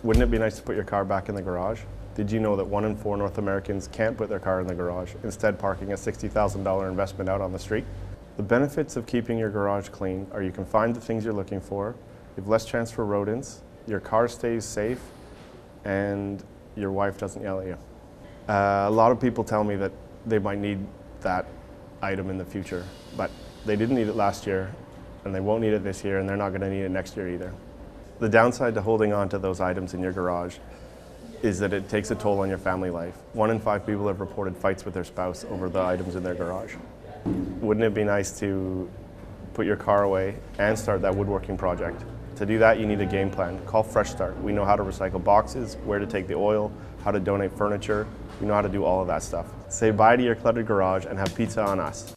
Wouldn't it be nice to put your car back in the garage? Did you know that 1 in 4 North Americans can't put their car in the garage, instead parking a $60,000 investment out on the street? The benefits of keeping your garage clean are you can find the things you're looking for, you have less chance for rodents, your car stays safe, and your wife doesn't yell at you. A lot of people tell me that they might need that item in the future, but they didn't need it last year, and they won't need it this year, and they're not going to need it next year either. The downside to holding on to those items in your garage is that it takes a toll on your family life. 1 in 5 people have reported fights with their spouse over the items in their garage. Wouldn't it be nice to put your car away and start that woodworking project? To do that, you need a game plan. Call Fresh Start. We know how to recycle boxes, where to take the oil, how to donate furniture. We know how to do all of that stuff. Say bye to your cluttered garage and have pizza on us.